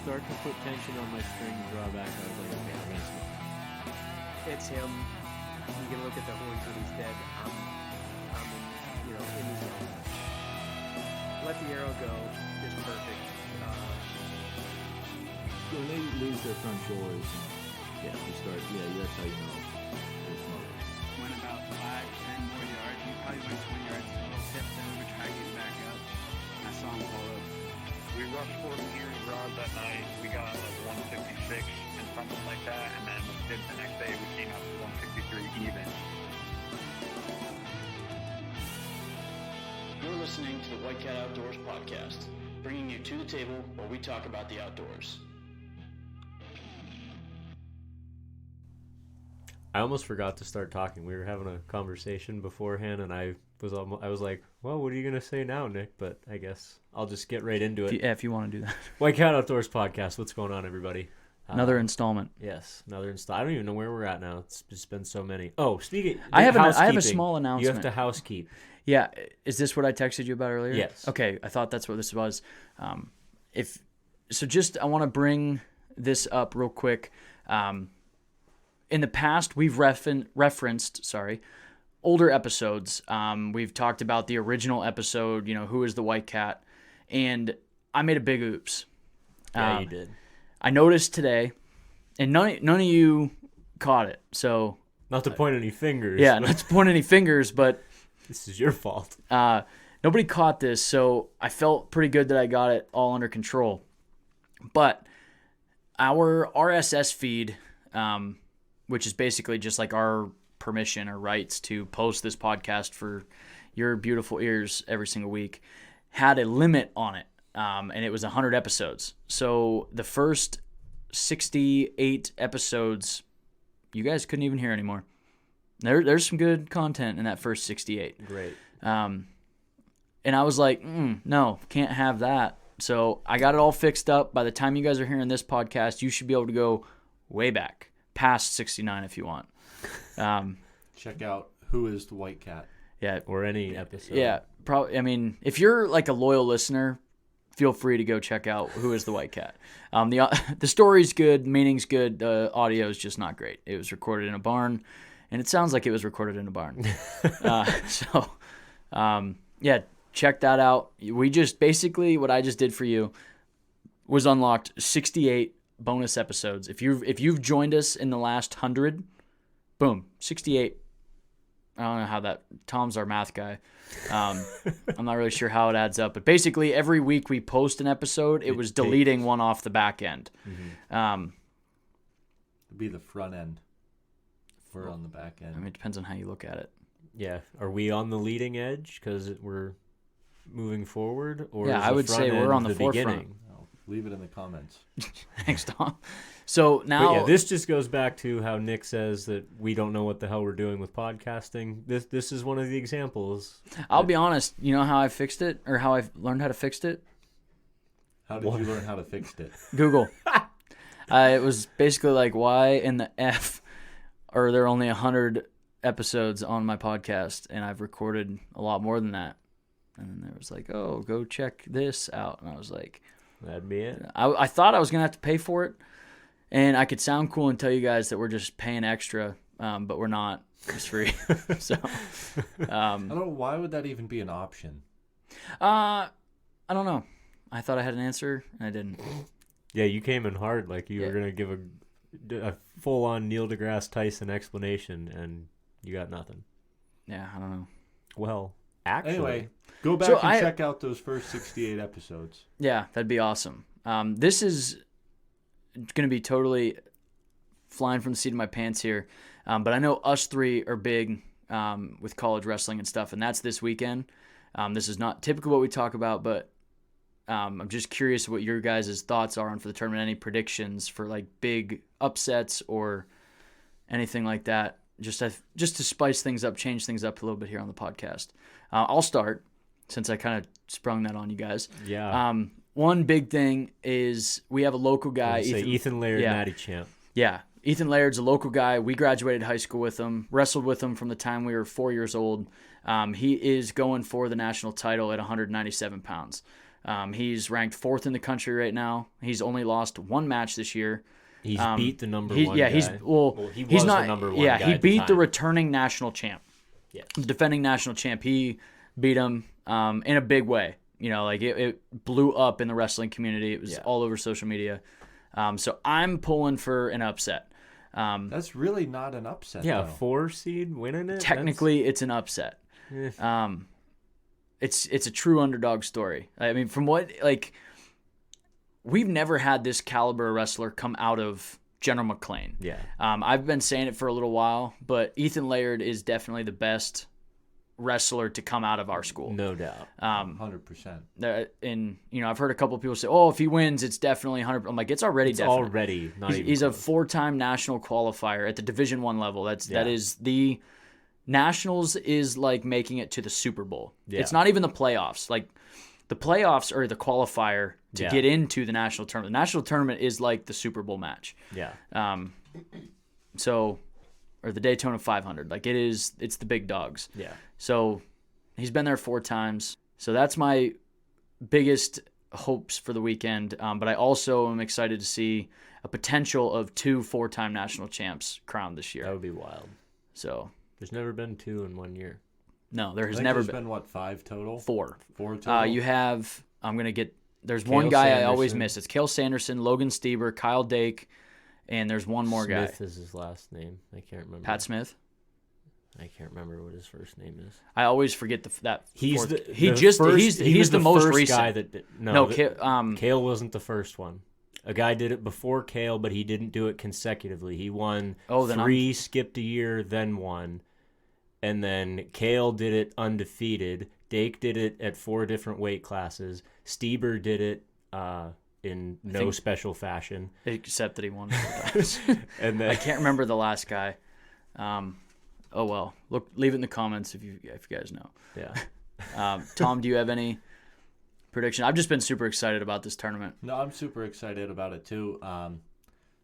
start to put tension on my string drawback, I was like, okay, I'm gonna smoke. It's him. You can look at the horns when he's dead. I'm in the zone. Let the arrow go. Just perfect. When they lose their front shoulders, you start, that's how you know they're smoking. Went about 5-10 more yards. He probably went 20 yards total. Tipped over, tried getting back up. I saw him pull up. We rushed 40 years rods that night. We got like 156 and something like that. And then the next day we came out to 163 even. You're listening to the White Cat Outdoors podcast, bringing you to the table where we talk about the outdoors. I almost forgot to start talking. We were having a conversation beforehand, and I was like, well, what are you going to say now, Nick? But I guess I'll just get right into it. If you want to do that. White Cat Outdoors podcast. What's going on, everybody? Another installment. Yes, another installment. I don't even know where we're at now. It's just been so many. Oh, speaking I have a small announcement. You have to housekeep. Yeah. Is this what I texted you about earlier? Yes. Okay. I thought that's what this was. I want to bring this up real quick. In the past, we've referenced older episodes. We've talked about the original episode, who is the white cat, and I made a big oops. Yeah, you did. I noticed today, and none of you caught it. So not to point any fingers. Yeah, not to point any fingers, but this is your fault. Nobody caught this, so I felt pretty good that I got it all under control. But our RSS feed, which is basically just like our permission or rights to post this podcast for your beautiful ears every single week, had a limit on it, and it was 100 episodes. So the first 68 episodes, you guys couldn't even hear anymore. There's some good content in that first 68. Great. And I was like, no, can't have that. So I got it all fixed up. By the time you guys are hearing this podcast, you should be able to go way back. Past 69 if you want. Check out Who is the White Cat. Yeah. Or any episode. Yeah. Probably. I mean, if you're like a loyal listener, feel free to go check out Who is the White Cat. The story's good, meaning's good, the audio is just not great. It was recorded in a barn, and it sounds like it was recorded in a barn. Check that out. We just basically what I just did for you was unlocked 68 bonus episodes. If you've joined us in the last 100, boom, 68. I don't know how that. Tom's our math guy. I'm not really sure how it adds up, but basically every week we post an episode, it was deleting one off the back end. Mm-hmm. It'd be the front end. We're on the back end. I mean, it depends on how you look at it. Yeah. Are we on the leading edge because we're moving forward, or yeah, is I the would front say end we're on the beginning? forefront. Leave it in the comments. Thanks, Tom. So now, but yeah, this just goes back to how Nick says that we don't know what the hell we're doing with podcasting. This is one of the examples. I'll be honest. You know how I fixed it, or how I learned how to fix it? How did you learn how to fix it? Google. It was basically like, why in the F are there only 100 episodes on my podcast, and I've recorded a lot more than that? And then there was like, oh, go check this out, and I was like, that'd be it. I thought I was gonna have to pay for it, and I could sound cool and tell you guys that we're just paying extra, but we're not. It's free. So I don't know, why would that even be an option? I don't know. I thought I had an answer, and I didn't. Yeah, you came in hard, like you were gonna give a full-on Neil deGrasse Tyson explanation, and you got nothing. Yeah, I don't know. Well, actually, anyway, go back check out those first 68 episodes. Yeah, that'd be awesome. This is going to be totally flying from the seat of my pants here, but I know us three are big with college wrestling and stuff, and that's this weekend. This is not typically what we talk about, but I'm just curious what your guys' thoughts are on for the tournament. Any predictions for like big upsets or anything like that? Just to spice things up, change things up a little bit here on the podcast. I'll start since I kind of sprung that on you guys. Yeah. One big thing is we have a local guy. Ethan Laird, Natty champ. Yeah. Ethan Laird's a local guy. We graduated high school with him, wrestled with him from the time we were 4 years old. He is going for the national title at 197 pounds. He's ranked 4th in the country right now. He's only lost 1 match this year. He's beat the number one Yeah, guy. he's not the number one Yeah, guy he at the beat the time. returning national champ. Yes. The defending national champ. He beat him in a big way. You know, like it blew up in the wrestling community. It was all over social media. So I'm pulling for an upset. That's really not an upset. Yeah, though. 4 seed winning it. Technically, it's an upset. It's a true underdog story. I mean, from what we've never had this caliber wrestler come out of General McLean. Yeah. I've been saying it for a little while, but Ethan Laird is definitely the best wrestler to come out of our school. No doubt. 100%. And I've heard a couple of people say, "Oh, if he wins, it's definitely 100." I'm like, it's already It's definite. already not even. He's a close. 4-time national qualifier at the Division I level. That is the Nationals is like making it to the Super Bowl. Yeah. It's not even the playoffs. Like the playoffs are the qualifier to get into the national tournament. The national tournament is like the Super Bowl match. Yeah. Or the Daytona 500. Like it's the big dogs. Yeah. So he's been there 4 times. So that's my biggest hopes for the weekend. But I also am excited to see a potential of 2 4-time national champs crowned this year. That would be wild. So There's never been 2 in 1 year. no, there has I think never there's been what, 5 total? 4. 4 total. You have there's Cale one guy I always Sanderson. miss. It's Cale Sanderson, Logan Stieber, Kyle Dake, and there's one more Smith guy. is his last name. I can't remember. Pat Smith. I can't remember what his first name is. I always forget that. He's fourth- the he the just first, he's he was the most first recent guy that did, No, Cale wasn't the first one. A guy did it before Cale, but he didn't do it consecutively. He won then 3, skipped a year, then 1. And then Cale did it undefeated. Dake did it at 4 different weight classes. Stieber did it in no special fashion. except that he won 4 times. And then I can't remember the last guy. Oh well, leave it in the comments if you guys know. yeah. Tom, do you have any prediction? I've just been super excited about this tournament. No, I'm super excited about it too.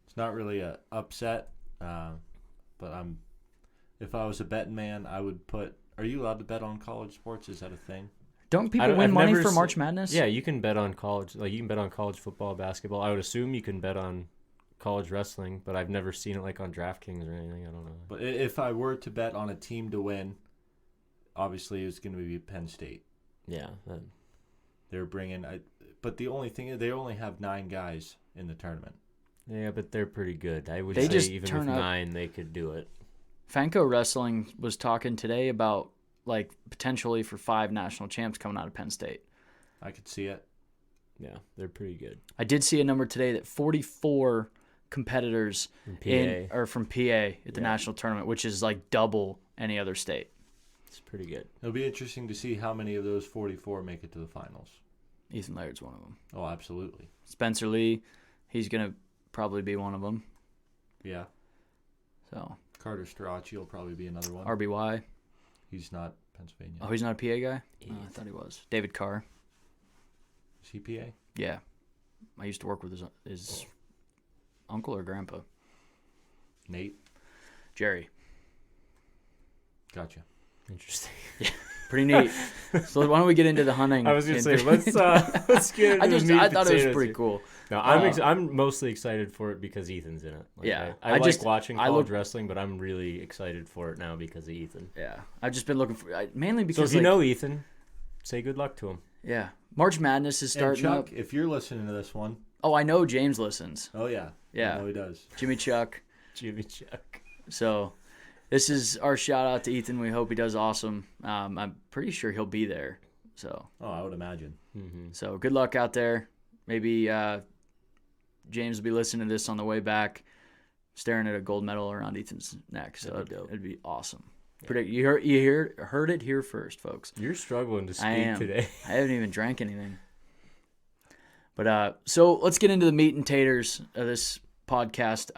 It's not really a upset, but if I was a betting man, I would put. Are you allowed to bet on college sports? Is that a thing? Don't people win I've money never for se- March Madness? Yeah, you can bet on college. Like you can bet on college football, basketball. I would assume you can bet on college wrestling, but I've never seen it like on DraftKings or anything. I don't know. But if I were to bet on a team to win, obviously it's going to be Penn State. Yeah. They're bringing. But the only thing is they only have 9 guys in the tournament. Yeah, but they're pretty good. I would They say just even turn with up- 9, they could do it. Fanco Wrestling was talking today about like potentially for 5 national champs coming out of Penn State. I could see it. Yeah, they're pretty good. I did see a number today that 44 competitors From PA. are from PA at the national tournament, which is like double any other state. It's pretty good. It'll be interesting to see how many of those 44 make it to the finals. Ethan Laird's one of them. Oh, absolutely. Spencer Lee, he's gonna probably be one of them. Yeah. So Carter Stracci will probably be another one. RBY. He's not Pennsylvania. Oh, he's not a PA guy? Oh, I thought he was. David Carr. Is he PA? Yeah. I used to work with his uncle or grandpa. Nate? Jerry. Gotcha. Interesting. Pretty neat. So why don't we get into the hunting? I was gonna say and- let's get into I thought it was pretty cool. No, I'm mostly excited for it because Ethan's in it. Like, Yeah, I I like just- watching I college look- wrestling, but I'm really excited for it now because of Ethan. Yeah. I've just been looking for mainly So because if you like, know Ethan, say good luck to him. yeah, March Madness is And starting Chuck, up. if you're listening to this one, Oh, I know James listens. oh yeah. Yeah. I know he does. Jimmy Chuck. Jimmy Chuck. So this is our shout out to Ethan. We hope he does awesome. I'm pretty sure he'll be there. So Oh, I would imagine. So good luck out there. Maybe James will be listening to this on the way back, staring at a gold medal around Ethan's neck. So That'd be dope. it'd be awesome. You heard it here first, folks. You're struggling to I speak am. today. I haven't even drank anything. But so let's get into the meat and taters of this podcast.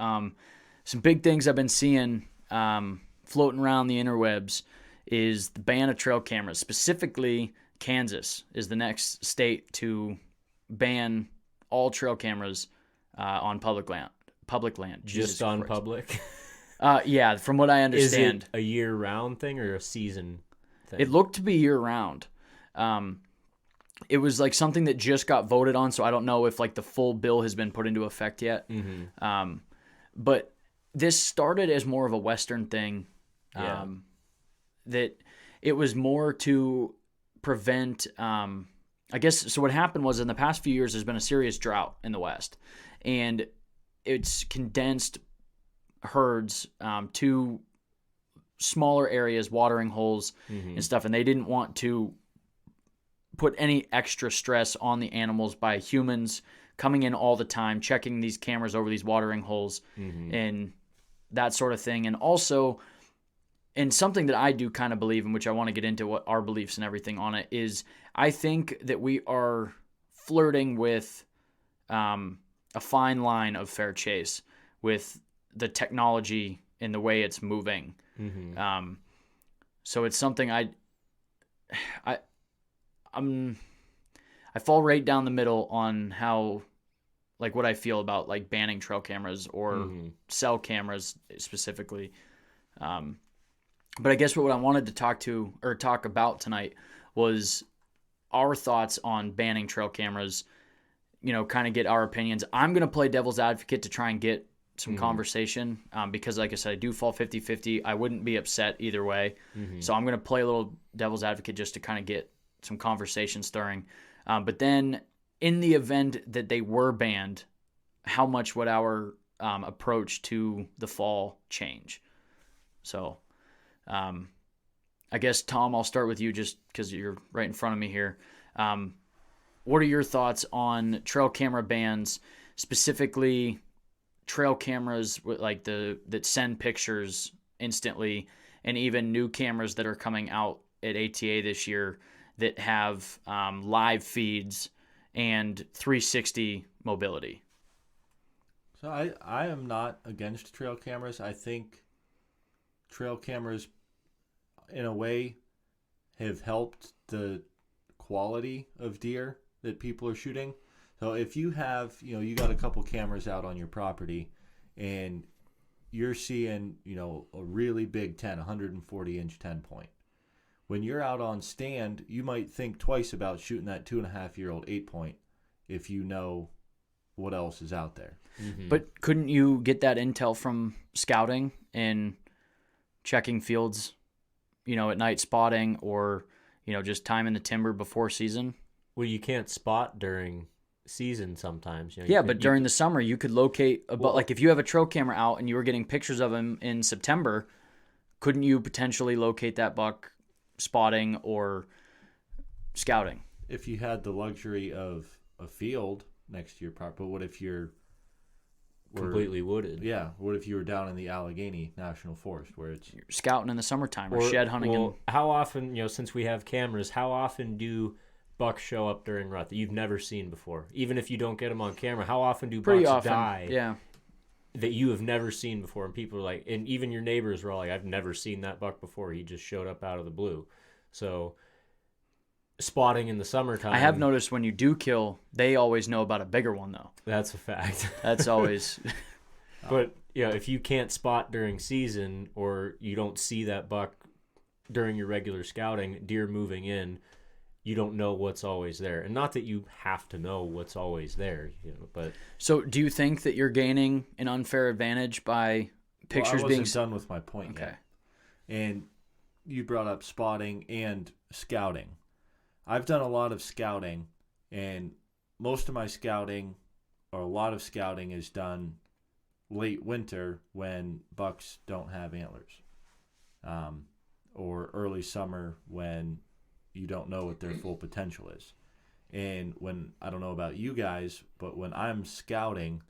Some big things I've been seeing floating around the interwebs is the ban of trail cameras. Specifically, Kansas is the next state to ban all trail cameras on public land. Jesus Just on Christ. public. Yeah, from what I Is understand. it a year-round thing or a season thing? It looked to be year round. it was like something that just got voted on, so I don't know if like the full bill has been put into effect yet. But this started as more of a Western thing. Yeah. That it was more to prevent, I guess, so what happened was in the past few years, there's been a serious drought in the West, and it's condensed herds to smaller areas, watering holes and stuff, and they didn't want to put any extra stress on the animals by humans coming in all the time, checking these cameras over these watering holes and that sort of thing. And also, and something that I do kind of believe in, which I want to get into what our beliefs and everything on it, is I think that we are flirting with a fine line of fair chase with the technology and the way it's moving. So it's something I fall right down the middle on how, like, what I feel about like banning trail cameras or cell cameras specifically. But I guess what I wanted to talk about tonight was our thoughts on banning trail cameras, kind of get our opinions. I'm going to play devil's advocate to try and get some conversation because, like I said, I do fall 50-50. I wouldn't be upset either way. So I'm going to play a little devil's advocate just to kind of get some conversation stirring. But then in the event that they were banned, how much would our approach to the fall change? So I guess, Tom, I'll start with you just because you're right in front of me here. What are your thoughts on trail camera bans, specifically trail cameras with like that send pictures instantly, and even new cameras that are coming out at ATA this year that have live feeds and 360 mobility? So I am not against trail cameras. I think trail cameras, in a way, have helped the quality of deer that people are shooting. So if you have, you got a couple cameras out on your property and you're seeing, a really big 140-inch 10-point. When you're out on stand, you might think twice about shooting that 2.5-year-old 8-point if you know what else is out there. But couldn't you get that intel from scouting and checking fields, at night spotting or, just time in the timber before season? Well, you can't spot during season sometimes. But during the summer, you could locate, like if you have a trail camera out and you were getting pictures of him in September, couldn't you potentially locate that buck spotting or scouting? If you had the luxury of a field next to your property, but what if you're completely wooded? Yeah. What if you were down in the Allegheny National Forest where you're scouting in the summertime or shed hunting? Well, how often, since we have cameras, how often do bucks show up during rut that you've never seen before? Even if you don't get them on camera, how often do bucks die? Yeah. That you have never seen before, and people are like, and even your neighbors were all like, I've never seen that buck before. He just showed up out of the blue. So spotting in the summertime. I have noticed when you do kill, they always know about a bigger one, though. That's a fact. That's always. But if you can't spot during season or you don't see that buck during your regular scouting, deer moving in, you don't know what's always there. And not that you have to know what's always there, but. So do you think that you're gaining an unfair advantage by pictures being done with my point yet. And you brought up spotting and scouting. I've done a lot of scouting, and most of my scouting, or a lot of scouting, is done late winter when bucks don't have antlers, or early summer when you don't know what their full potential is. And when, I don't know about you guys, but when I'm scouting,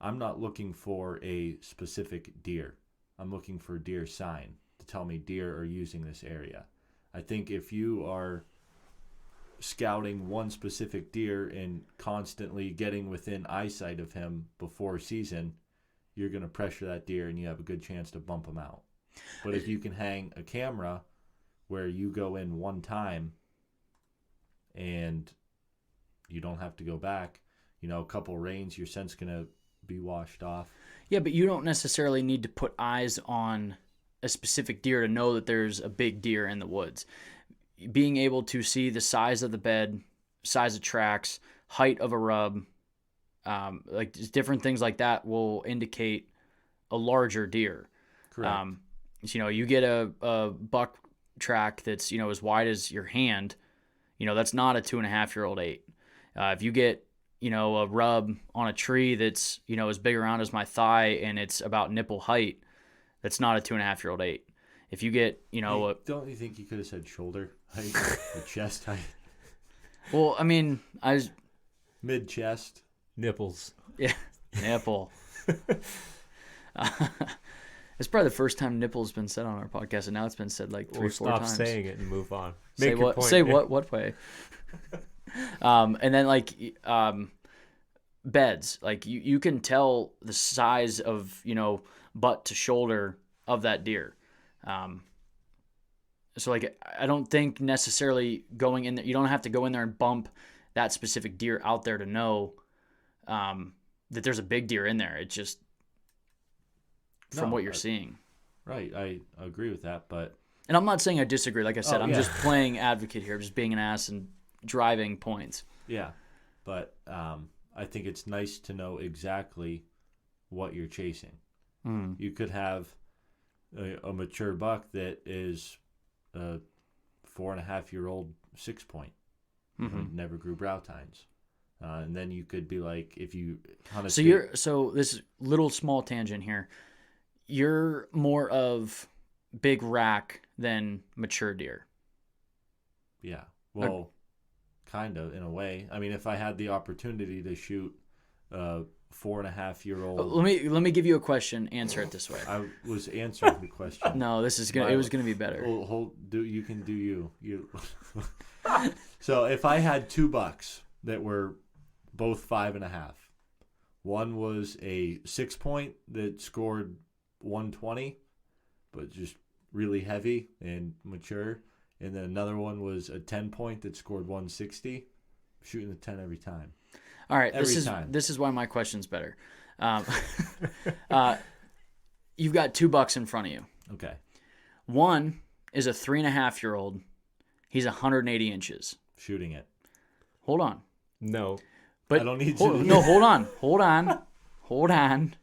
I'm not looking for a specific deer. I'm looking for deer sign to tell me deer are using this area. I think if you are scouting one specific deer and constantly getting within eyesight of him before season, you're going to pressure that deer and you have a good chance to bump him out. But if you can hang a camera where you go in one time and you don't have to go back, a couple rains, your scent's going to be washed off. Yeah, but you don't necessarily need to put eyes on a specific deer to know that there's a big deer in the woods. Being able to see the size of the bed size of tracks, height of a rub, like just different things like that will indicate a larger deer. Correct. So, you get a buck track that's, as wide as your hand, that's not a 2.5-year-old 8. If you get, a rub on a tree that's, as big around as my thigh and it's about nipple height, that's not a 2.5-year-old 8. If you get, don't you think you could have said shoulder height or chest height? Well, I mean, Mid chest. Nipples. Yeah, nipple. It's probably the first time nipple's been said on our podcast, and now it's been said like 3-4 Stop times. saying it and move on. Say Make your what? point, Say Nick. what way? And then beds. Like you can tell the size of butt to shoulder of that deer. So I don't think necessarily going in there. You don't have to go in there and bump that specific deer out there to know that there's a big deer in there. It's just from what you're seeing. Right, I agree with that, but... And I'm not saying I disagree. Like I said, I'm yeah. just playing advocate here, just being an ass and driving points. Yeah, but I think it's nice to know exactly what you're chasing. You could have a mature buck that is a 4.5-year-old 6-point. Never grew brow tines. And then you could be like, if you hunt a So this little small tangent here. You're more of big rack than mature deer. Yeah, well, kind of in a way. I mean, if I had the opportunity to shoot a 4.5-year-old, Let me give you a question. Answer it this way. I was answering the question. No, this is gonna. It was gonna be better. Well, you can do you. So if I had 2 bucks that were both 5.5, one was a 6-point that scored 120, but just really heavy and mature, and then another one was a 10-point that scored 160. Shooting the 10 every time. All right, time. This is why my question's better. You've got 2 bucks in front of you. Okay. One is a 3.5-year-old. He's 180 inches. Shooting it. Hold on. No. But I don't need hold, to. No, hold on.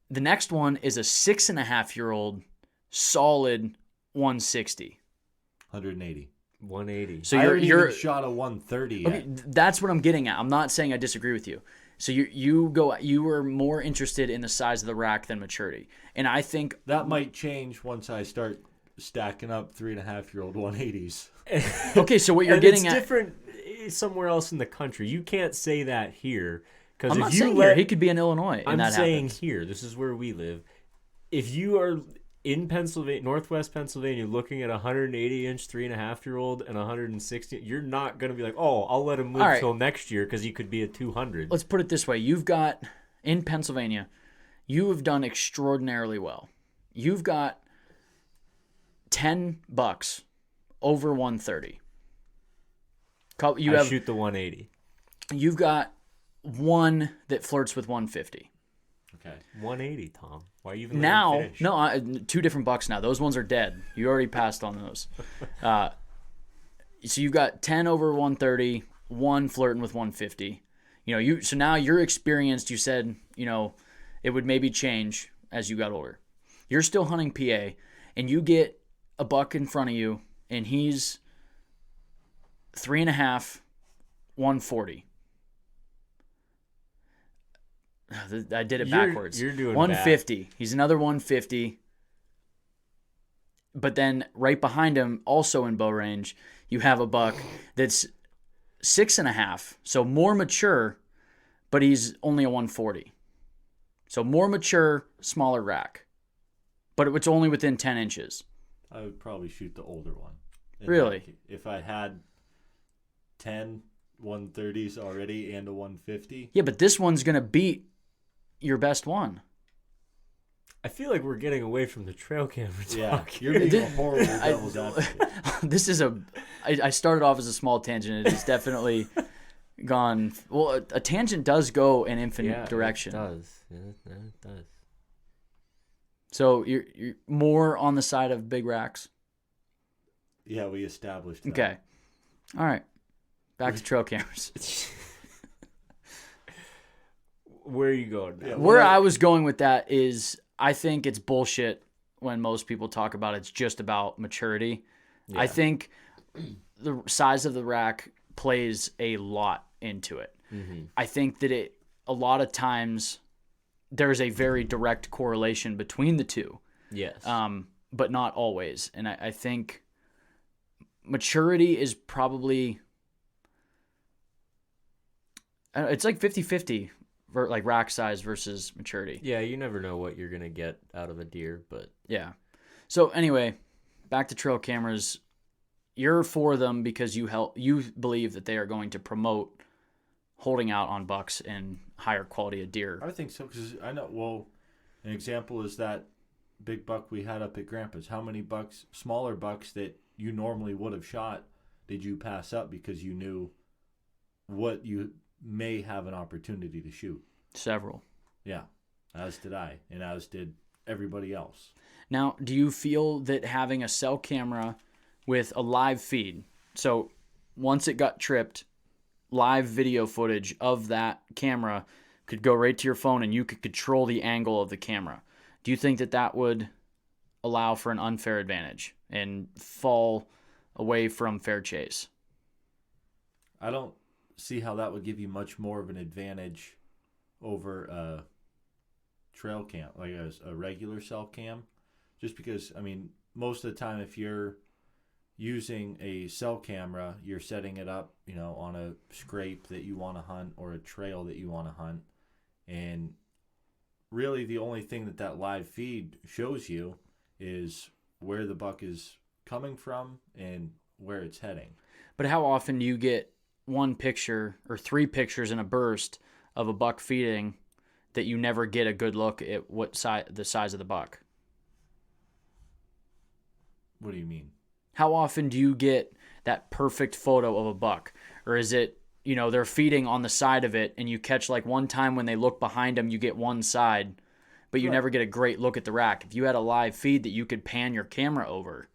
The next one is a 6.5-year-old solid 160. 180. 180. So I already you're even shot a 130 yet. okay, that's what I'm getting at. I'm not saying I disagree with you. So you were more interested in the size of the rack than maturity. And I think That might change once I start stacking up 3.5-year-old 180s. okay, so what you're And getting it's at different somewhere else in the country. You can't say that here. Because I'm if not you saying let, here. He could be in Illinois and I'm that saying happens. here. This is where we live. If you are in Pennsylvania, Northwest Pennsylvania, looking at a 180-inch 3.5-year-old and 160, you're not going to be like, oh, I'll let him move All right. till next year because he could be a 200. Let's put it this way. You've got, in Pennsylvania, you have done extraordinarily well. You've got 10 bucks over 130. I shoot the 180. You've got one that flirts with 150. Okay. 180, Tom. Why you even let Now, him finish? no, 2 different bucks now. Those ones are dead. You already passed on those. So you've got 10 over 130, one flirting with 150. So now you're experienced. You said, it would maybe change as you got older. You're still hunting PA, and you get a buck in front of you, and he's 3.5, 140. I did it backwards. You're doing 150. He's another 150. But then right behind him, also in bow range, you have a buck that's 6.5, so more mature, but he's only a 140. So more mature, smaller rack, but it's only within 10 inches. I would probably shoot the older one. Really? If I had 10 130s already and a 150. Yeah, but this one's going to beat your best one. I feel like we're getting away from the trail camera talk. Yeah, here. you're being a horrible devil's advocate. This is I started off as a small tangent. It's definitely gone. Well, a tangent does go in infinite direction. It does. Yeah, it does. So you're more on the side of big racks. Yeah, we established that. Okay. All right. Back to trail cameras. Where are you going now? Where I was going with that is I think it's bullshit when most people talk about it's just about maturity. Yeah. I think the size of the rack plays a lot into it. Mm-hmm. I think that a lot of times there's a very direct correlation between the two. Yes. But not always. And I think maturity is probably, it's like 50-50, like rack size versus maturity. Yeah, you never know what you're going to get out of a deer, but... Yeah. So anyway, back to trail cameras. You're for them because you believe that they are going to promote holding out on bucks and higher quality of deer. I think so, because I know, well, an example is that big buck we had up at Grandpa's. How many bucks, smaller bucks that you normally would have shot, did you pass up because you knew what you may have an opportunity to shoot? Several. Yeah, as did I, and as did everybody else. Now, do you feel that having a cell camera with a live feed, so once it got tripped, live video footage of that camera could go right to your phone and you could control the angle of the camera, do you think that that would allow for an unfair advantage and fall away from fair chase? I don't see how that would give you much more of an advantage over a trail cam, like a regular cell cam, just because, I mean, most of the time if you're using a cell camera, you're setting it up, you know, on a scrape that you want to hunt or a trail that you want to hunt, and really the only thing that live feed shows you is where the buck is coming from and where it's heading. But how often do you get one picture or three pictures in a burst of a buck feeding that you never get a good look at the size of the buck? What do you mean? How often do you get that perfect photo of a buck? Or is it, you know, they're feeding on the side of it and you catch like one time when they look behind them, you get one side, but you never get a great look at the rack. If you had a live feed that you could pan your camera over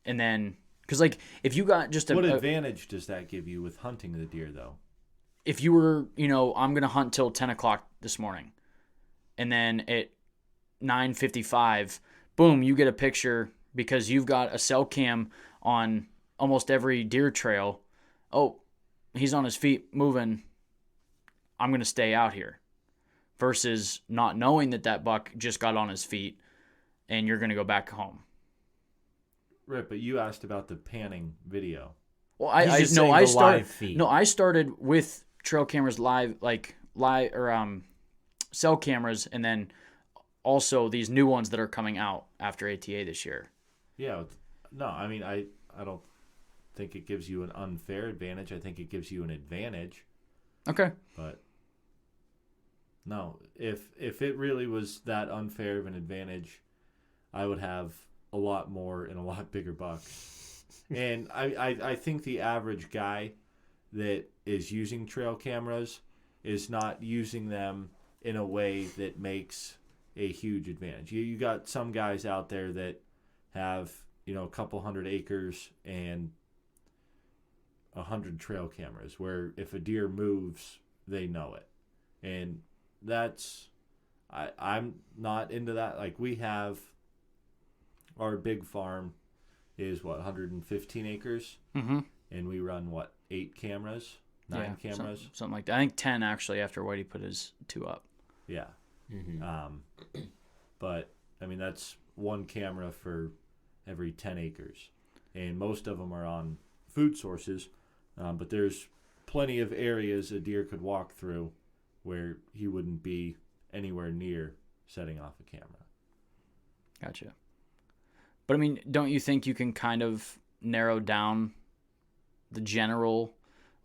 and then, because like if you got just what advantage does that give you with hunting the deer though? If you were, you know, I'm going to hunt till 10 o'clock this morning and then at 9:55, boom, you get a picture because you've got a cell cam on almost every deer trail. Oh, he's on his feet moving. I'm going to stay out here. Versus not knowing that buck just got on his feet and you're going to go back home. Right, but you asked about the panning video. Well, I started with trail cameras live cell cameras, and then also these new ones that are coming out after ATA this year. Yeah, no, I mean, I don't think it gives you an unfair advantage. I think it gives you an advantage. Okay. But no, if it really was that unfair of an advantage, I would have a lot more and a lot bigger bucks. And I think the average guy that is using trail cameras is not using them in a way that makes a huge advantage. You got some guys out there that have, you know, a couple hundred acres and 100 trail cameras where if a deer moves, they know it. And that's, I'm not into that. Like we have, our big farm is 115 acres, and we run 8 cameras, 9 cameras, something like that. I think 10 actually after Whitey put his 2 up. Yeah. But I mean that's one camera for every 10 acres, and most of them are on food sources. But there's plenty of areas a deer could walk through where he wouldn't be anywhere near setting off a camera. Gotcha. But I mean, don't you think you can kind of narrow down the general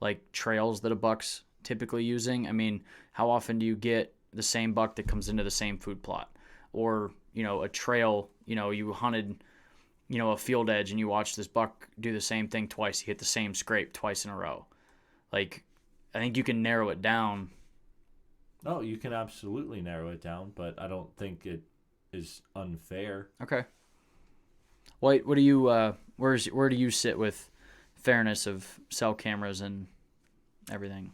like trails that a buck's typically using? I mean, how often do you get the same buck that comes into the same food plot? Or, you know, a trail, you know, you hunted, you know, a field edge and you watch this buck do the same thing twice. He hit the same scrape twice in a row. Like, I think you can narrow it down. Oh, you can absolutely narrow it down, but I don't think it is unfair. Okay. What do you where do you sit with fairness of cell cameras and everything.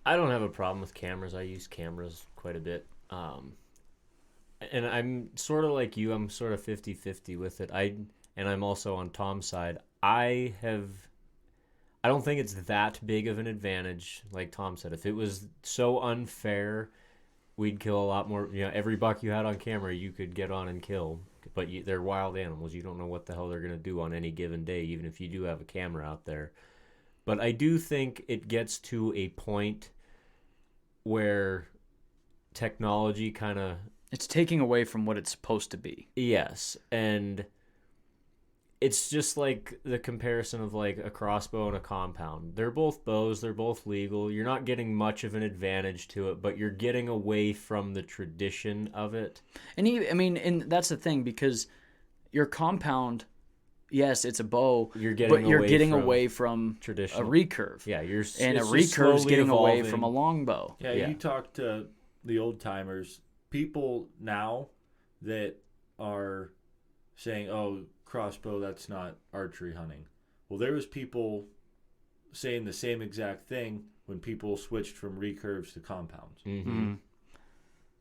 I don't have a problem with cameras. I use cameras quite a bit. And I'm sort of like you. I'm sort of 50-50 with it. And I'm also on Tom's side. I don't think it's that big of an advantage, like Tom said. If it was so unfair, we'd kill a lot more. Every buck you had on camera, you could get on and kill. But they're wild animals. You don't know what the hell they're going to do on any given day, even if you do have a camera out there. But I do think it gets to a point where technology kind of... It's taking away from what it's supposed to be. Yes, and it's just like the comparison of like a crossbow and a compound. They're both bows. They're both legal. You're not getting much of an advantage to it, but you're getting away from the tradition of it. And that's the thing, because your compound... Yes, it's a bow, but you're getting away from traditional a recurve. Yeah, and a recurve's getting away from a longbow. Yeah, you talk to the old timers, people now that are saying, "Oh, crossbow, that's not archery hunting." Well, there was people saying the same exact thing when people switched from recurves to compounds. Mm-hmm.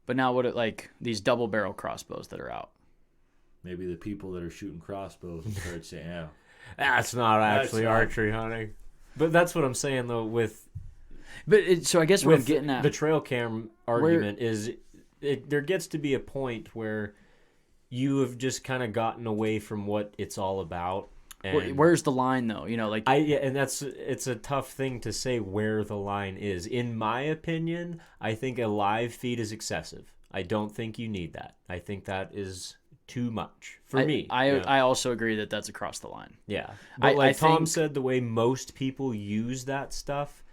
But now, like these double barrel crossbows that are out? Maybe the people that are shooting crossbows start saying, "Yeah, that's not actually archery hunting." But that's what I'm saying, though. So I guess what I'm getting at, the trail cam argument is, there gets to be a point where you have just kind of gotten away from what it's all about. And where's the line, though? And it's a tough thing to say where the line is. In my opinion, I think a live feed is excessive. I don't think you need that. I think that is too much for me. I also agree that that's across the line. Yeah. But like Tom said, the way most people use that stuff,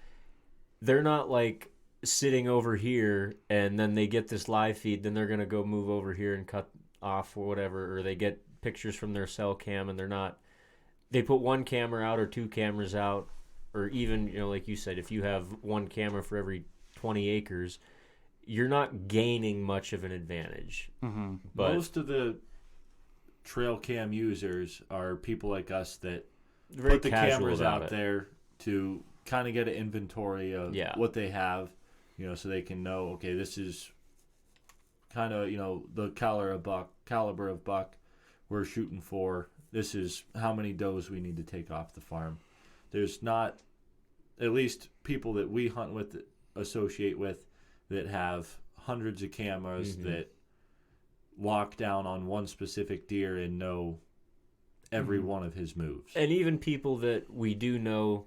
they're not like sitting over here and then they get this live feed, then they're going to go move over here and cut off or whatever, or they get pictures from their cell cam and they put one camera out or two cameras out, or even, like you said, if you have one camera for every 20 acres, you're not gaining much of an advantage. Mm-hmm. But most of the trail cam users are people like us that put the cameras out there to kind of get an inventory of what they have, so they can know, okay, this is kind of, the caliber of buck we're shooting for. This is how many does we need to take off the farm. There's not, at least people that we hunt with, associate with, that have hundreds of cameras that lock down on one specific deer and know every one of his moves. And even people that we do know,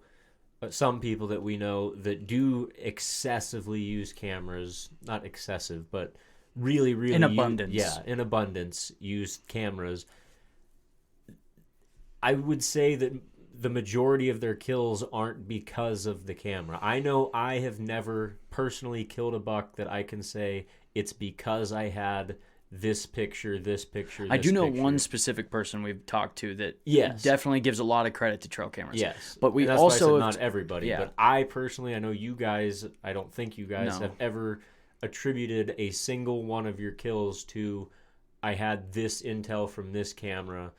some people that we know that do excessively use cameras, not excessive, but really, really in abundance. In abundance, use cameras. I would say that the majority of their kills aren't because of the camera. I know I have never personally killed a buck that I can say it's because I had this picture. I do know one specific person we've talked to that definitely gives a lot of credit to trail cameras. Yes. But we that's also... why I said not everybody. Yeah. But I personally, I know you guys, I don't think you guys have ever attributed a single one of your kills to, I had this intel from this camera.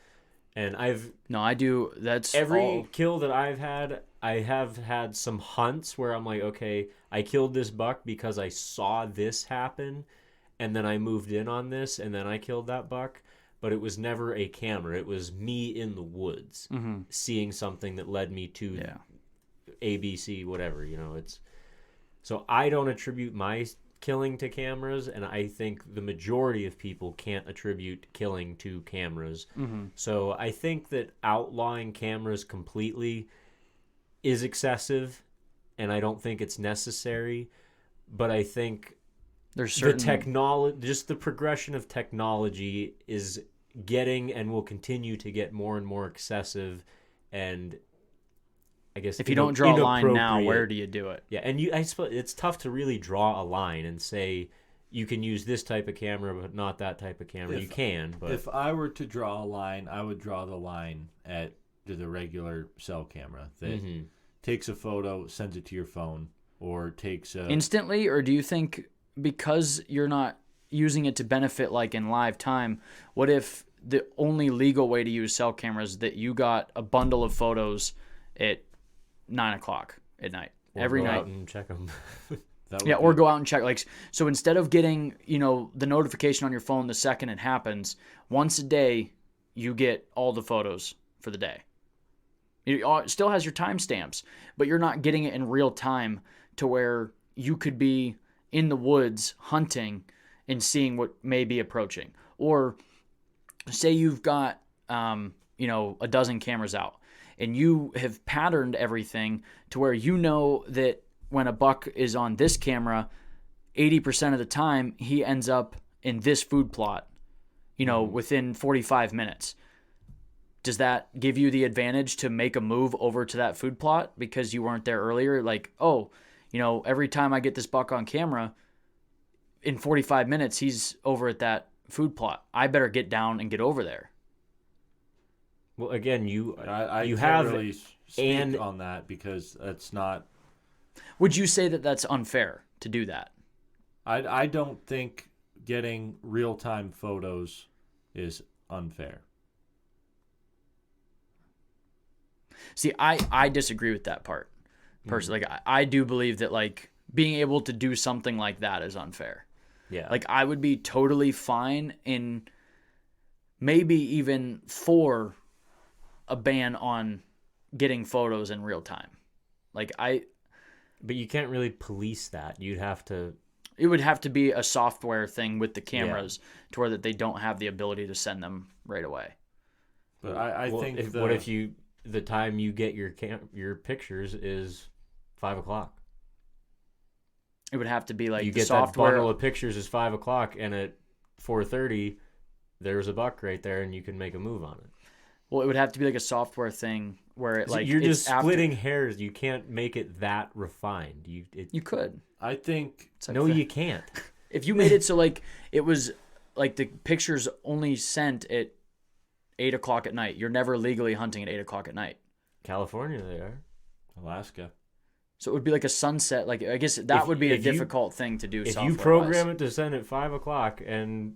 And I do. That's every kill that I've had. I have had some hunts where I'm like, okay, I killed this buck because I saw this happen, and then I moved in on this, and then I killed that buck. But it was never a camera. It was me in the woods seeing something that led me to ABC, whatever. It's so I don't attribute my killing to cameras, and I think the majority of people can't attribute killing to cameras. So I think that outlawing cameras completely is excessive, and I don't think it's necessary. But I think there's certain... the technology, just the progression of technology, is getting and will continue to get more and more excessive, and I guess if you don't draw a line now, where do you do it? Yeah, and I suppose it's tough to really draw a line and say you can use this type of camera but not that type of camera. You can, but if I were to draw a line, I would draw the line at the regular cell camera that takes a photo, sends it to your phone, or takes a... Instantly, or do you think because you're not using it to benefit like in live time, what if the only legal way to use cell cameras that you got a bundle of photos at 9:00 at night. Or Every go night. out and check them. Yeah, or go out and check. Like, so instead of getting, the notification on your phone the second it happens, once a day, you get all the photos for the day. It still has your timestamps, but you're not getting it in real time to where you could be in the woods hunting and seeing what may be approaching. Or say you've got, a dozen cameras out and you have patterned everything to where you know that when a buck is on this camera, 80% of the time he ends up in this food plot, within 45 minutes. Does that give you the advantage to make a move over to that food plot because you weren't there earlier? Like, every time I get this buck on camera, in 45 minutes, he's over at that food plot. I better get down and get over there. Well, again, I you can't have really speak on that because that's not. Would you say that that's unfair to do that? I don't think getting real-time photos is unfair. See, I disagree with that part personally. Like, I do believe that, like, being able to do something like that is unfair. Yeah. Like, I would be totally fine in maybe even for a ban on getting photos in real time. But you can't really police that. You'd have to. It would have to be a software thing with the cameras to where that they don't have the ability to send them right away. But I think what if the time you get your pictures is 5:00? It would have to be like you the get software. that bundle of pictures is 5:00, and at 4:30 there's a buck right there, and you can make a move on it. Well, it would have to be like a software thing where it like you're it's just splitting hairs. You can't make it that refined. You could. I think no, you can't. If you made it so like it was like the pictures only sent at 8:00 at night, you're never legally hunting at 8:00 at night. California, they are. Alaska. So it would be like a sunset. Like, I guess that would be a difficult thing to do. If you program it to send at 5:00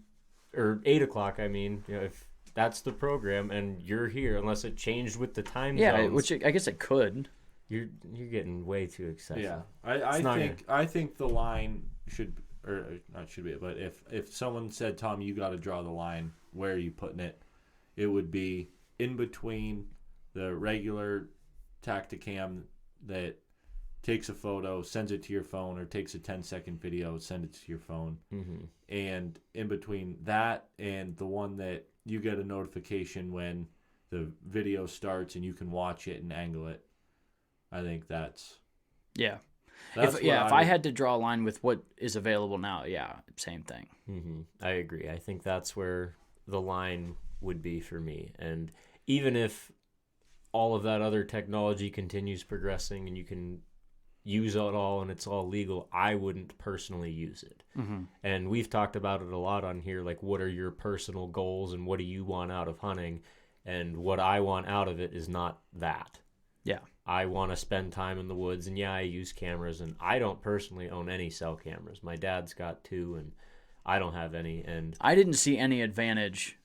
or 8:00, I mean, if that's the program and you're here, unless it changed with the time zones, which I guess it could. You're getting way too excessive. Yeah, I think the line should, or not should be, but if someone said, Tom, you got to draw the line, where are you putting it? It would be in between the regular Tacticam that takes a photo, sends it to your phone, or takes a 10-second video, send it to your phone, and in between that and the one that you get a notification when the video starts and you can watch it and angle it. I think that's if I had to draw a line with what is available now, same thing. I agree. I think that's where the line would be for me. And even if all of that other technology continues progressing and you can use it all and it's all legal, I wouldn't personally use it. And we've talked about it a lot on here, like what are your personal goals and what do you want out of hunting? And what I want out of it is not that. Yeah. I want to spend time in the woods, and I use cameras, and I don't personally own any cell cameras. My dad's got 2, and I don't have any. And I didn't see any advantage,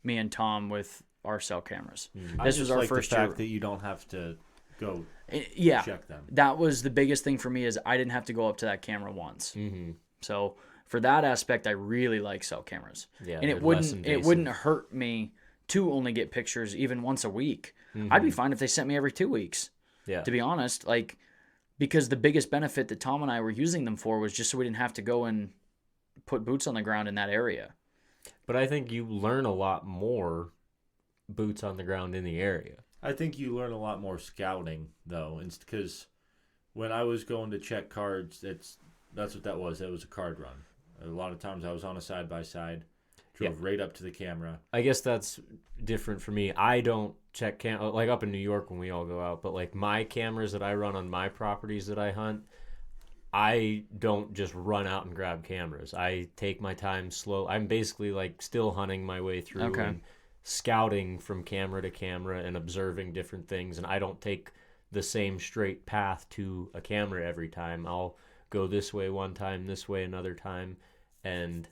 me and Tom, with our cell cameras. This was our first the fact year. that you don't have to go check them. That was the biggest thing for me is I didn't have to go up to that camera once. So for that aspect, I really like cell cameras. Yeah, and it wouldn't hurt me to only get pictures even once a week. I'd be fine if they sent me every 2 weeks. Yeah. To be honest, because the biggest benefit that Tom and I were using them for was just so we didn't have to go and put boots on the ground in that area. But I think you learn a lot more boots on the ground in the area. I think you learn a lot more scouting, though, because when I was going to check cards, that's what that was. That was a card run. A lot of times I was on a side-by-side, drove right up to the camera. I guess that's different for me. I don't check like up in New York when we all go out, but like my cameras that I run on my properties that I hunt, I don't just run out and grab cameras. I take my time slow. I'm basically like still hunting my way through and scouting from camera to camera and observing different things, and I don't take the same straight path to a camera every time. I'll go this way one time, this way another time, and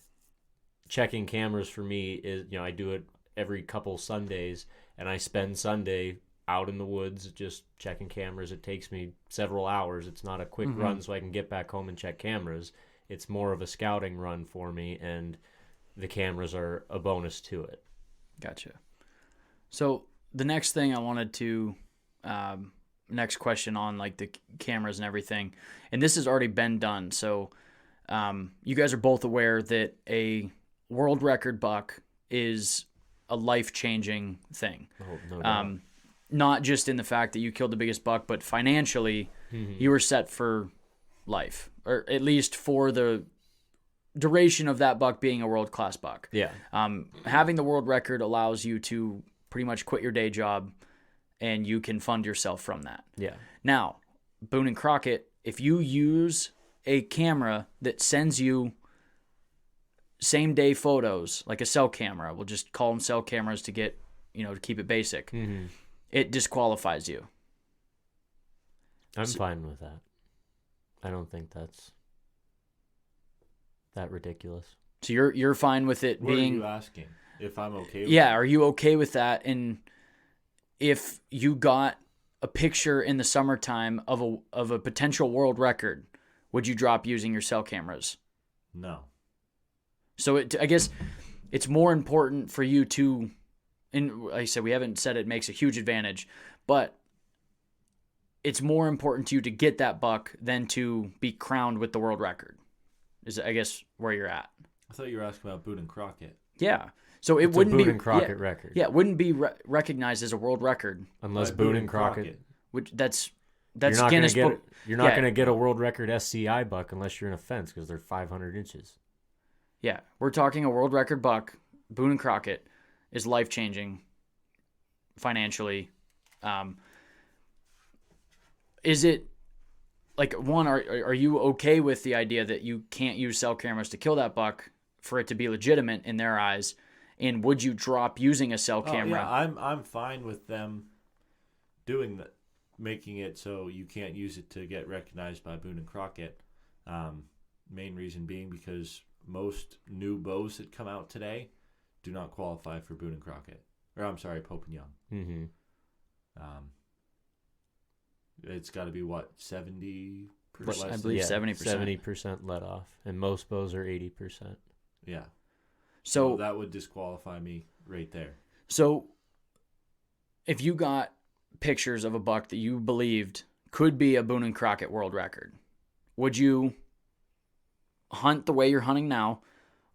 checking cameras for me is, I do it every couple Sundays, and I spend Sunday out in the woods just checking cameras. It takes me several hours. It's not a quick run so I can get back home and check cameras. It's more of a scouting run for me, and the cameras are a bonus to it. Gotcha. So the next thing I wanted to, next question on like the cameras and everything, and this has already been done. So you guys are both aware that a world record buck is a life-changing thing. Oh, no doubt. Not just in the fact that you killed the biggest buck, but financially you were set for life, or at least for the duration of that buck being a world-class buck. Yeah. Having the world record allows you to pretty much quit your day job, and you can fund yourself from that. Yeah. Now, Boone and Crockett, if you use a camera that sends you same-day photos, like a cell camera, we'll just call them cell cameras to get, to keep it basic, it disqualifies you. I'm fine with that. I don't think that's that ridiculous. So you're fine with it What being... are you asking? If I'm okay with Yeah, it? are you okay with that? And if you got a picture in the summertime of a potential world record, would you drop using your cell cameras? No. So I guess it's more important for you to, and like I said, we haven't said it makes a huge advantage, but it's more important to you to get that buck than to be crowned with the world record, is I guess where you're at. I thought you were asking about Boone and Crockett. Yeah. So it It's wouldn't a Boone be and Crockett record. Yeah, it wouldn't be recognized as a world record. Unless By Boone and Crockett. Which that's You're not Guinness gonna Book. You're not Yeah. going to get a world record SCI buck unless you're in a fence because they're 500 inches. Yeah, we're talking a world record buck. Boone and Crockett is life changing financially. Is it like one? Are you okay with the idea that you can't use cell cameras to kill that buck for it to be legitimate in their eyes? And would you drop using a cell camera? Yeah, I'm fine with them doing that, making it so you can't use it to get recognized by Boone and Crockett. Main reason being because most new bows that come out today do not qualify for Boone and Crockett. Or I'm sorry, Pope and Young. Mm-hmm. It's got to be what, 70%? I believe 70%. 70% let off, and most bows are 80%. Yeah. So that would disqualify me right there. So if you got pictures of a buck that you believed could be a Boone and Crockett world record, would you hunt the way you're hunting now,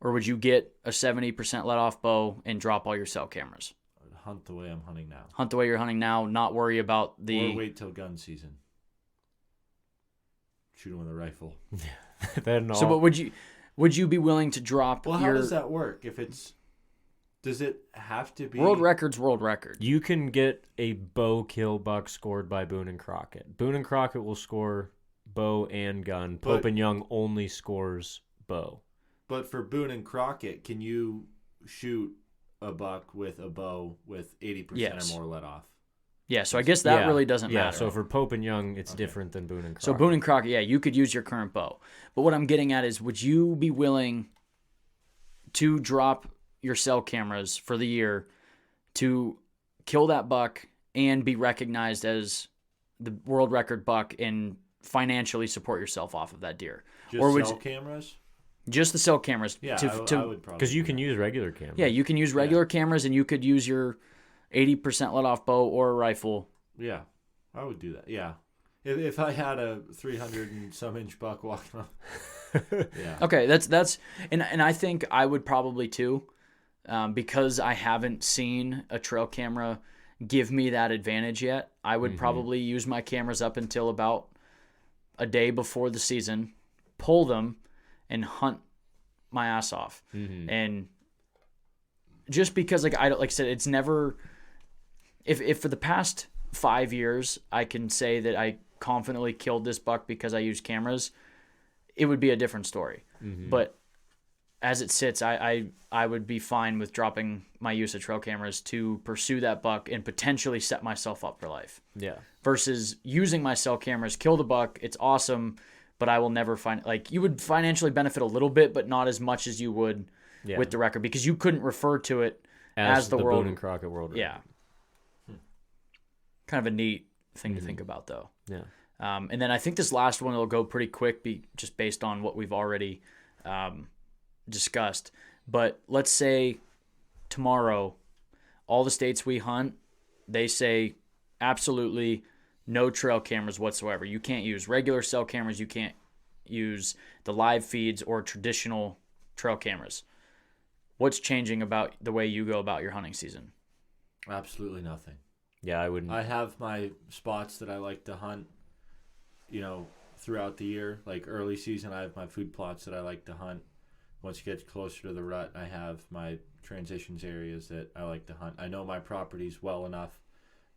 or would you get a 70% let off bow and drop all your cell cameras? Hunt the way I'm hunting now. Hunt the way you're hunting now, not worry about the... Or wait till gun season. Shoot him with a rifle. Then So, but would you be willing to drop Well, how your... does that work? Does it have to be... World record's world record. You can get a bow kill buck scored by Boone and Crockett. Boone and Crockett will score bow and gun. Pope and Young only scores bow. But for Boone and Crockett, can you shoot a buck with a bow with 80% Yes. or more let off? Yeah, so I guess that really doesn't matter. Yeah, so for Pope and Young, it's different than Boone and Crockett. So Boone and Crockett, yeah, you could use your current bow. But what I'm getting at is, would you be willing to drop your cell cameras for the year to kill that buck and be recognized as the world record buck and financially support yourself off of that deer? Just or would cell you, cameras? just the cell cameras? Yeah, to, I would probably. Because you can use regular cameras. Yeah, you can use regular cameras, and you could use your 80% let off bow or a rifle. Yeah, I would do that. Yeah. If I had a 300 and some inch buck walking around. Yeah. Okay, that's and I think I would probably too, because I haven't seen a trail camera give me that advantage yet. I would probably use my cameras up until about a day before the season, pull them, and hunt my ass off. And just because, like I said, it's never. If for the past 5 years I can say that I confidently killed this buck because I used cameras, it would be a different story. But as it sits, I would be fine with dropping my use of trail cameras to pursue that buck and potentially set myself up for life. Yeah. Versus using my cell cameras, kill the buck, it's awesome, but I will never find... Like, you would financially benefit a little bit, but not as much as you would with the record, because you couldn't refer to it as the world... Boone and Crockett world record. Yeah. kind of a neat thing to think about, though. Yeah. And then I think this last one will go pretty quick, just based on what we've already discussed. But let's say tomorrow, all the states we hunt, they say absolutely no trail cameras whatsoever. You can't use regular cell cameras. You can't use the live feeds or traditional trail cameras. What's changing about the way you go about your hunting season? Absolutely nothing. Yeah, I wouldn't. I have my spots that I like to hunt, throughout the year. Like early season, I have my food plots that I like to hunt. Once you get closer to the rut, I have my transitions areas that I like to hunt. I know my properties well enough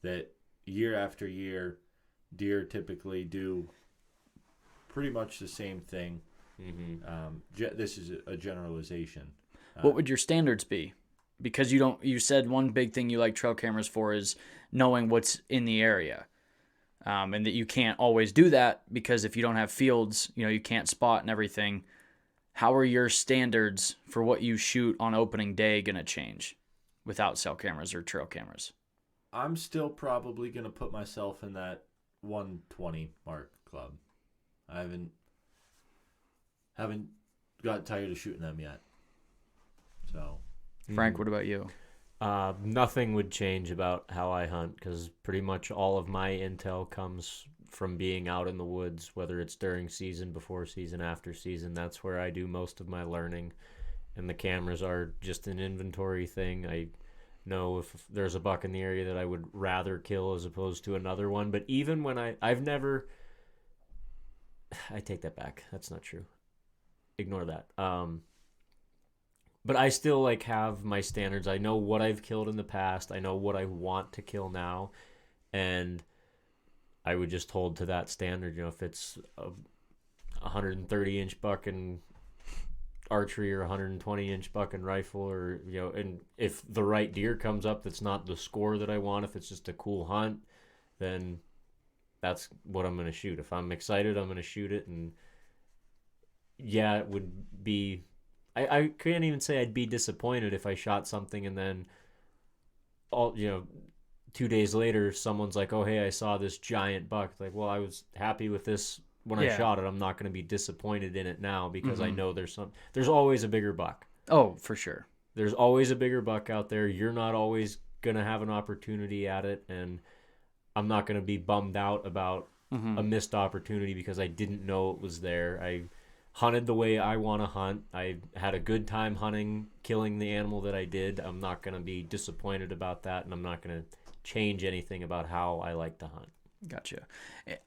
that year after year, deer typically do pretty much the same thing. This is a generalization. What would your standards be? Because you said one big thing you like trail cameras for is knowing what's in the area. And that you can't always do that because if you don't have fields, you can't spot and everything. How are your standards for what you shoot on opening day going to change without cell cameras or trail cameras? I'm still probably going to put myself in that 120 mark club. I haven't got tired of shooting them yet. So, Frank, what about you? Nothing would change about how I hunt because pretty much all of my intel comes from being out in the woods, whether it's during season, before season, after season. That's where I do most of my learning, and the cameras are just an inventory thing. I know if there's a buck in the area that I would rather kill as opposed to another one, but even when I take that back. That's not true. Ignore that. But I still have my standards. I know what I've killed in the past. I know what I want to kill now, and I would just hold to that standard. If it's a 130-inch buck in archery or 120-inch buck in rifle, or and if the right deer comes up that's not the score that I want, if it's just a cool hunt, then that's what I'm going to shoot. If I'm excited, I'm going to shoot it. And yeah, it would be... I can't even say I'd be disappointed if I shot something and then 2 days later someone's like, oh, hey, I saw this giant buck. Like, well, I was happy with this when I shot it. I'm not going to be disappointed in it now because I know there's always a bigger buck. Oh, for sure. There's always a bigger buck out there. You're not always going to have an opportunity at it, and I'm not going to be bummed out about a missed opportunity because I didn't know it was there. I hunted the way I want to hunt. I had a good time hunting, killing the animal that I did. I'm not going to be disappointed about that, and I'm not going to change anything about how I like to hunt. Gotcha.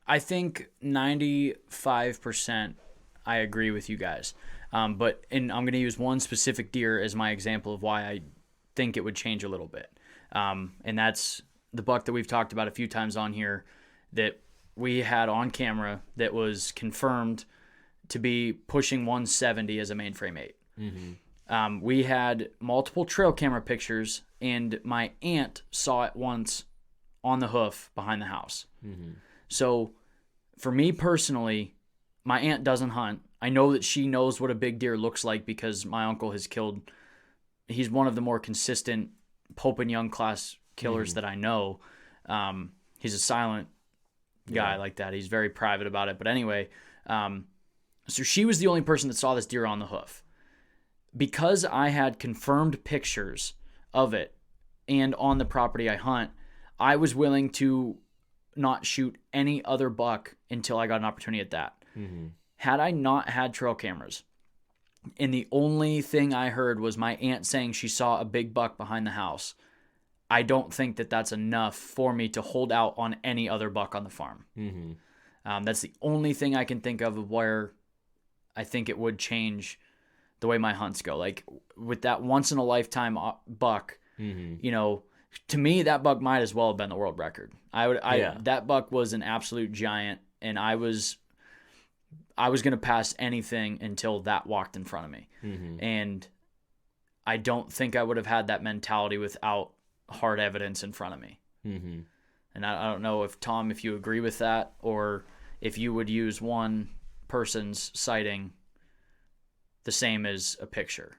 I think 95% I agree with you guys. And I'm going to use one specific deer as my example of why I think it would change a little bit. And that's the buck that we've talked about a few times on here that we had on camera that was confirmed to be pushing 170 as a mainframe 8. We had multiple trail camera pictures, and my aunt saw it once on the hoof behind the house. So for me personally, my aunt doesn't hunt. I know that she knows what a big deer looks like because my uncle has killed. He's one of the more consistent Pope and Young class killers that I know. He's a silent guy like that. He's very private about it. But anyway, so she was the only person that saw this deer on the hoof. Because I had confirmed pictures of it and on the property I hunt, I was willing to not shoot any other buck until I got an opportunity at that. Had I not had trail cameras, and the only thing I heard was my aunt saying she saw a big buck behind the house, I don't think that that's enough for me to hold out on any other buck on the farm. That's the only thing I can think of where I think it would change the way my hunts go. Like with that once in a lifetime buck, to me, that buck might as well have been the world record. That buck was an absolute giant, and I was going to pass anything until that walked in front of me. And I don't think I would have had that mentality without hard evidence in front of me. And I don't know if Tom, if you agree with that, or if you would use one person's sighting the same as a picture.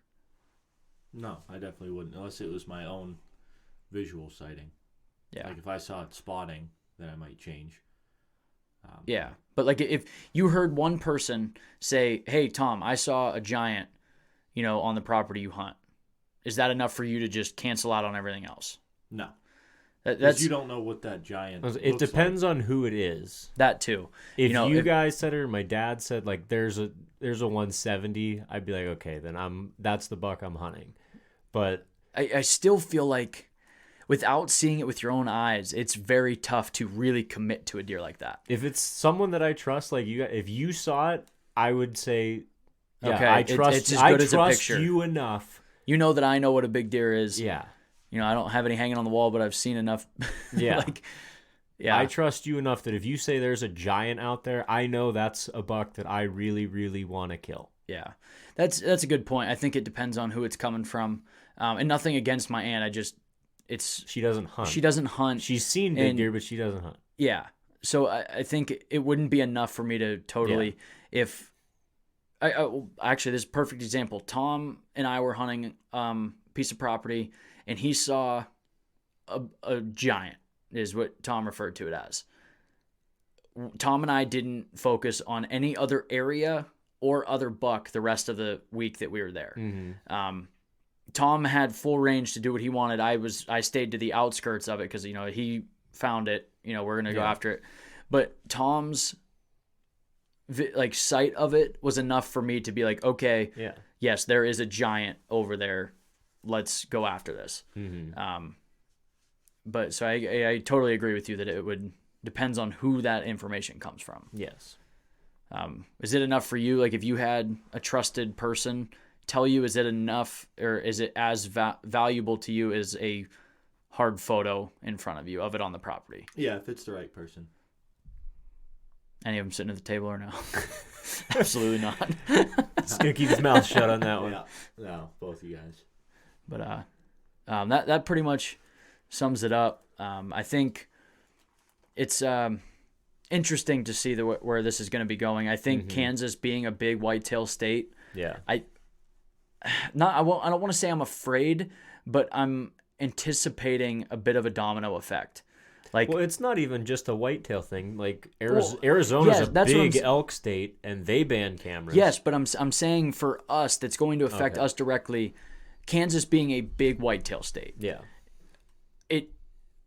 No, I definitely wouldn't, unless it was my own visual sighting. Yeah. Like if I saw it spawning, then I might change. Yeah. But like if you heard one person say, "Hey, Tom, I saw a giant, on the property you hunt," is that enough for you to just cancel out on everything else? No. That's You don't know what that giant It looks depends like. on who it is. that too. If you guys said it, or my dad said like there's a 170, I'd be like, okay, then that's the buck I'm hunting. But I still feel like without seeing it with your own eyes, it's very tough to really commit to a deer like that. if it's someone that I trust, like if you saw it, I would say, yeah, Okay, I it's trust. as I good as a trust picture. you enough. You know that I know what a big deer is. Yeah, I don't have any hanging on the wall, but I've seen enough. Yeah. Yeah. I trust you enough that if you say there's a giant out there, I know that's a buck that I really, really want to kill. Yeah, that's a good point. I think it depends on who it's coming from, and nothing against my aunt. She doesn't hunt. She doesn't hunt. She's seen big deer, but she doesn't hunt. Yeah, so I think it wouldn't be enough for me to totally if. Actually, this is a perfect example. Tom and I were hunting piece of property, and he saw a giant, is what Tom referred to it as. Tom and I didn't focus on any other area or other buck the rest of the week that we were there. Mm-hmm. Tom had full range to do what he wanted. I stayed to the outskirts of it because he found it. We're gonna go after it. But Tom's sight of it was enough for me to be like, okay, yes, there is a giant over there. Let's go after this. Mm-hmm. But so I totally agree with you that it would depends on who that information comes from. Yes. Is it enough for you? Like if you had a trusted person tell you, is it enough, or is it as valuable to you as a hard photo in front of you of it on the property? Yeah, if it's the right person. Any of them sitting at the table or no? Absolutely not. He's gonna keep his mouth shut on that one. Yeah. No, both of you guys. But that pretty much sums it up. I think it's interesting to see where this is going to be going. I think Kansas being a big whitetail state. Yeah. I don't want to say I'm afraid, but I'm anticipating a bit of a domino effect. Like, well, it's not even just a whitetail thing. Like Arizona's a big elk state, and they ban cameras. Yes, but I'm saying for us, that's going to affect us directly. Kansas being a big whitetail state. Yeah. It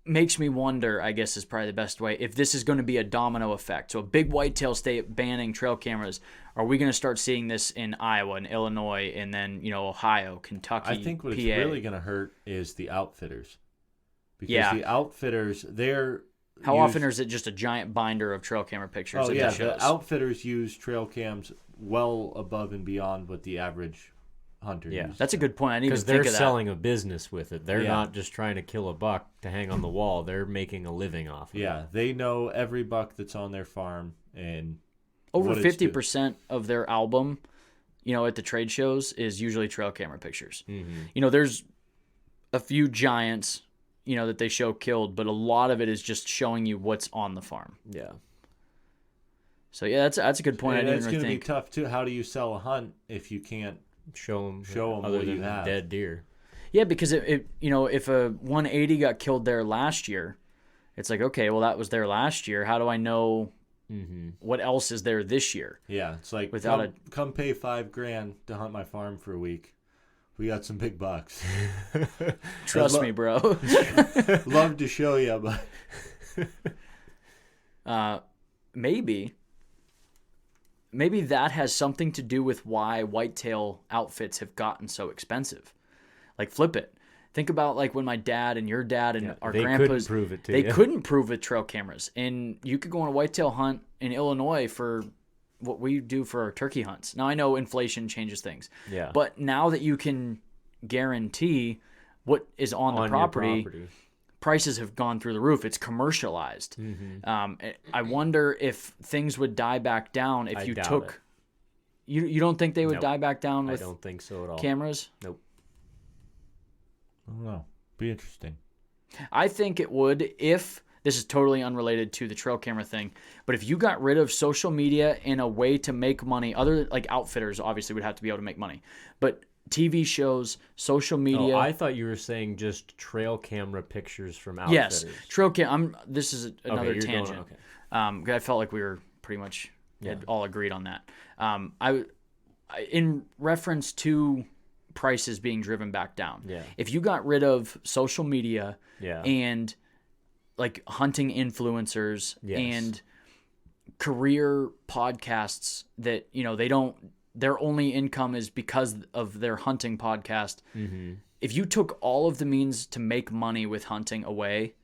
makes me wonder, I guess is probably the best way, if this is going to be a domino effect. So a big whitetail state banning trail cameras. Are we going to start seeing this in Iowa and Illinois and then, Ohio, Kentucky, I think what PA? it's really going to hurt is the outfitters. Because the outfitters, How often is it just a giant binder of trail camera pictures? Oh, yeah. The outfitters use trail cams well above and beyond what the average hunter uses. That's a good point. I didn't even think of that. Because they're selling a business with it. They're not just trying to kill a buck to hang on the wall. They're making a living off of it. Yeah, they know every buck that's on their farm. And over 50% of their album, at the trade shows is usually trail camera pictures. Mm-hmm. There's a few giants that they show killed, but a lot of it is just showing you what's on the farm. Yeah. So that's a good point. And I it's didn't going really to think. be tough too. How do you sell a hunt if you can't show them other what than you have dead deer? Yeah, because if a 180 got killed there last year, it's like, okay, well that was there last year. How do I know what else is there this year? Yeah, it's like without come pay $5,000 to hunt my farm for a week. We got some big bucks. Trust me, bro. Love to show you, but maybe that has something to do with why whitetail outfits have gotten so expensive. Like, flip it. Think about like when my dad and your dad and our grandpas couldn't prove with trail cameras, and you could go on a whitetail hunt in Illinois for what we do for our turkey hunts. Now I know inflation changes things, but now that you can guarantee what is on the property, prices have gone through the roof. It's commercialized. I wonder if things would die back down if you took. You don't think they would die back down with? I don't think so at all. Cameras? Nope. I don't know. Be interesting. I think it would if. This is totally unrelated to the trail camera thing, but if you got rid of social media in a way to make money, other like outfitters obviously would have to be able to make money, but TV shows, social media. Oh, I thought you were saying just trail camera pictures from Yes, outfitters. trail cam. This is another you're going- tangent. okay. I felt like we were pretty much had all agreed on that. In reference to prices being driven back down. Yeah. If you got rid of social media Yeah. and like hunting influencers Yes. and career podcasts that, you know, their only income is because of their hunting podcast. Mm-hmm. If you took all of the means to make money with hunting away,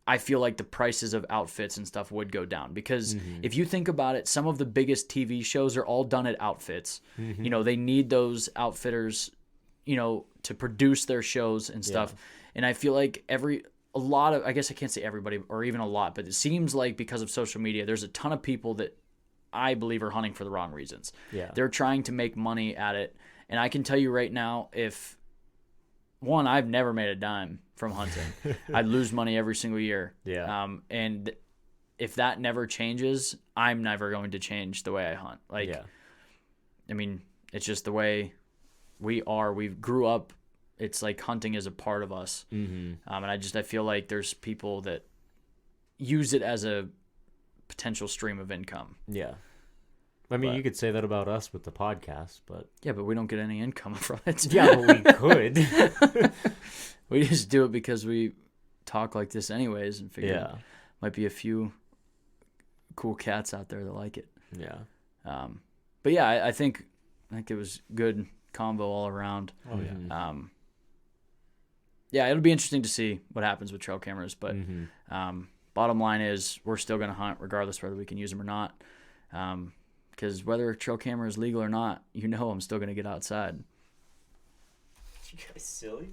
I feel like the prices of outfits and stuff would go down because if you think about it, some of the biggest TV shows are all done at outfits. You know, they need those outfitters, you know, to produce their shows and stuff. And I feel like a lot of, I guess I can't say everybody or even a lot, but it seems like because of social media, there's a ton of people that I believe are hunting for the wrong reasons. Yeah. They're trying to make money at it. And I can tell you right now, I've never made a dime from hunting. I lose money every single year. Yeah. And if that never changes, I'm never going to change the way I hunt. Like, Yeah. I mean, it's just the way we are. We grew up. It's like hunting is a part of us. Mm-hmm. And I feel like there's people that use it as a potential stream of income. Yeah. I mean, But- you could say that about us with the podcast, but Yeah, but we don't get any income from it. yeah, but we could. We just do it because we talk like this anyways and figure Yeah. might be a few cool cats out there that like it. Yeah. But yeah, I think it was good combo all around. Oh yeah. Yeah, it'll be interesting to see what happens with trail cameras. But Mm-hmm. bottom line is we're still going to hunt regardless whether we can use them or not. Because whether a trail camera is legal or not, you know I'm still going to get outside. You guys silly?